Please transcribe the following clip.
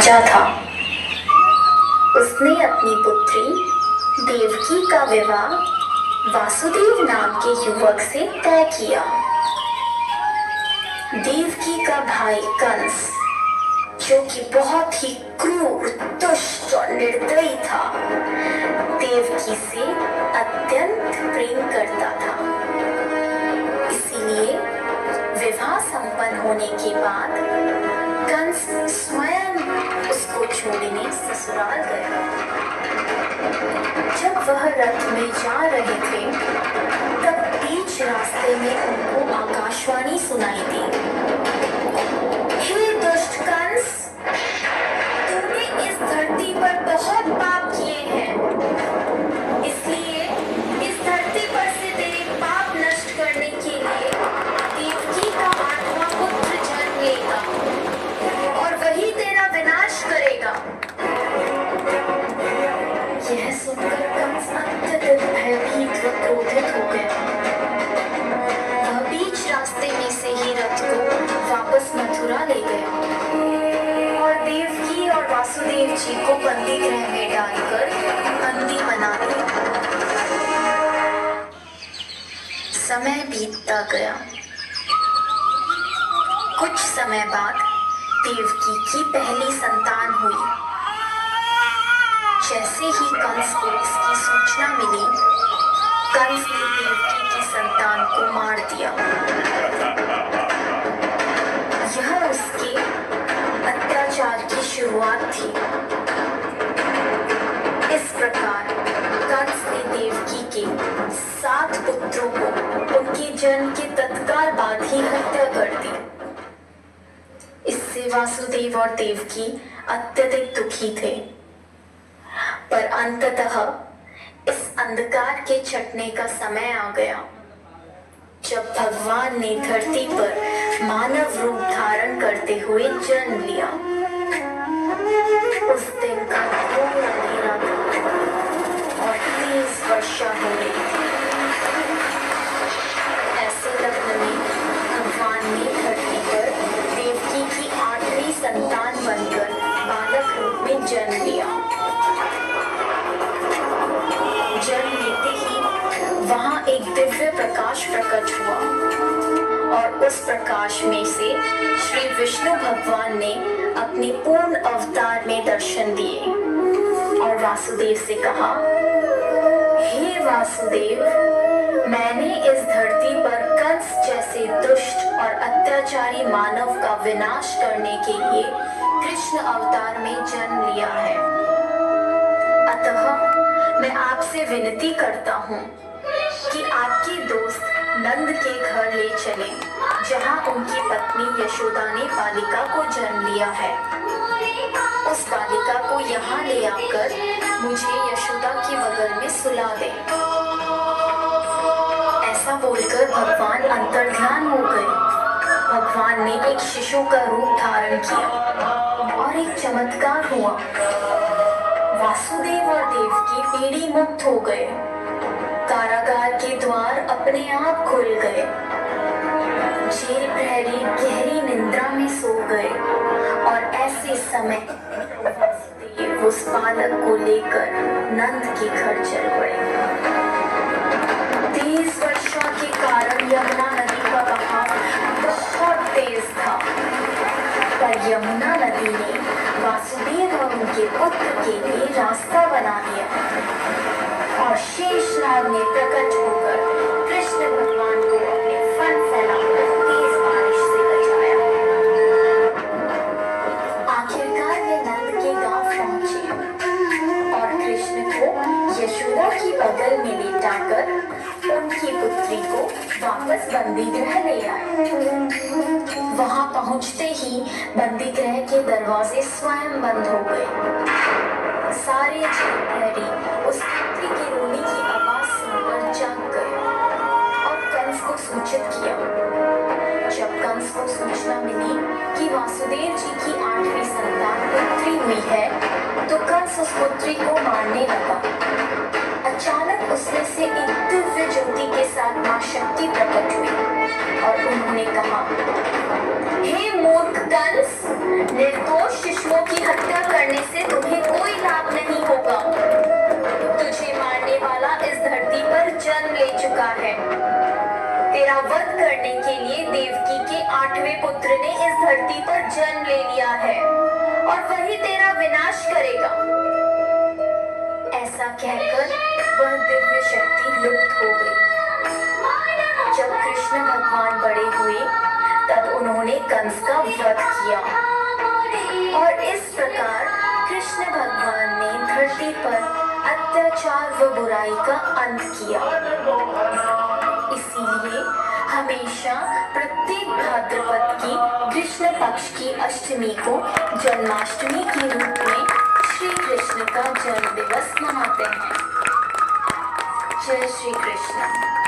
राजा था। उसने अपनी पुत्री देवकी का विवाह वासुदेव नाम के युवक से तय किया। देवकी का भाई कंस, जो कि बहुत ही क्रूर, दुष्ट और निर्दयी था, देवकी से अत्यंत प्रेम करता था। इसीलिए विवाह संपन्न होने के बाद कंस स्वयं उसको छोड़ने ससुराल गया। जब वह रथ में जा रहे थे, तब बीच रास्ते में उनको आकाशवाणी सुनाई दी। हे दुष्ट कंस, तूने इस धरती पर बहुत पाप किए हैं, इसलिए इस धरती पर से तेरे पाप नष्ट करने के लिए देवकी का 8वां पुत्र जन्म लेगा और वही तेरा विनाश करेगा। यह सुनकर कंस अत्यधिक भयभीत व क्रोधित हो गया। वह बीच रास्ते में से ही रथ को वापस मथुरा ले गया और देवकी और वासुदेव जी को बंदी गृह में डालकर बंदी बना दिया। समय बीतता गया। कुछ समय बाद देवकी की पहली संतान हुई। जैसे ही कंस को इसकी सूचना मिली, कंस ने देवकी की संतान को मार दिया। यह उसके अत्याचार की शुरुआत थी। इस प्रकार कंस ने देवकी के 7 पुत्रों को उनके जन्म के तत्काल बाद ही हत्या कर दी। इससे वासुदेव और देवकी अत्यधिक दुखी थे। पर अंततः इस अंधकार के छटने का समय आ गया, जब भगवान ने धरती पर मानव रूप धारण करते हुए जन्म लिया। उस दिन का घोर अंधेरा था और तेज वर्षा हो रही थी। ऐसे लग्न में भगवान ने धरती पर देवकी की 8वीं संतान बनकर बालक रूप में जन्म लिया। जन्म लेते ही वहां एक दिव्य प्रकाश प्रकट हुआ और उस प्रकाश में से श्री विष्णु भगवान ने अपने पूर्ण अवतार में दर्शन दिए और वासुदेव से कहा, हे वासुदेव, मैंने इस धरती पर कंस जैसे दुष्ट और अत्याचारी मानव का विनाश करने के लिए कृष्ण अवतार में जन्म लिया है। अतः मैं आपसे विनती करता हूँ कि आपके दोस्त नंद के घर ले चलें, जहाँ उनकी पत्नी यशोदा ने बालिका को जन्म लिया है। उस बालिका को यहाँ ले आकर मुझे यशोदा के बगल में सुला दें। ऐसा बोलकर भगवान अंतर्ध्यान हो गए। भगवान ने एक शिशु का रूप धारण किया और एक चमत्कार हुआ। वासुदेव और देवकी पीड़ी मुक्त हो गए। कारागार के द्वार अपने आप खुल गए। जेल प्रहरी गहरी निद्रा में सो गए और ऐसे समय वासुदेव उस बालक को लेकर नंद के घर चल पड़े। तेज वर्षा के कारण यमुना नदी का बहाव बहुत तेज था, पर यमुना नदी ने वासुदेव और उनके पुत्र के लिए रास्ता बना दिया और शेषनाग ने प्रकट होकर कृष्ण भगवान को अपने फन फैलाकर तेज बारिश से बचाया। आखिरकार वे नंद के गांव पहुंचे और कृष्ण को यशोदा की बगल में लेटाकर उनकी पुत्री को वापस बंदी गृह ले आए। वहां पहुंचते ही बंदी गृह के दरवाजे स्वयं बंद हो गए। सारे जेल प्रहरी उस पुत्री के रोने की आवाज सुनकर जाग गए और कंस को सूचित किया। जब कंस को सूचना मिली कि वासुदेव जी की 8वीं संतान पुत्री हुई है, तो कंस उस पुत्री को मारने लगा। अचानक उसमें से एक दिव्य ज्योति के साथ मां शक्ति प्रकट हुई और उन्होंने कहा, हे मूर्ख कंस, निर्दोष शिशुओं की हत्या जन्म ले लिया है और वही तेरा विनाश करेगा। ऐसा कहकर वह दिव्य शक्ति लुप्त हो गई। जब कृष्ण भगवान बड़े हुए तब उन्होंने कंस का वध किया और इस प्रकार कृष्ण भगवान ने धरती पर अत्याचार व बुराई का अंत किया। इसीलिए हमेशा प्रत्येक भाद्रपद की कृष्ण पक्ष की अष्टमी को जन्माष्टमी के रूप में श्री कृष्ण का जन्म दिवस मनाते हैं। जय श्री कृष्ण।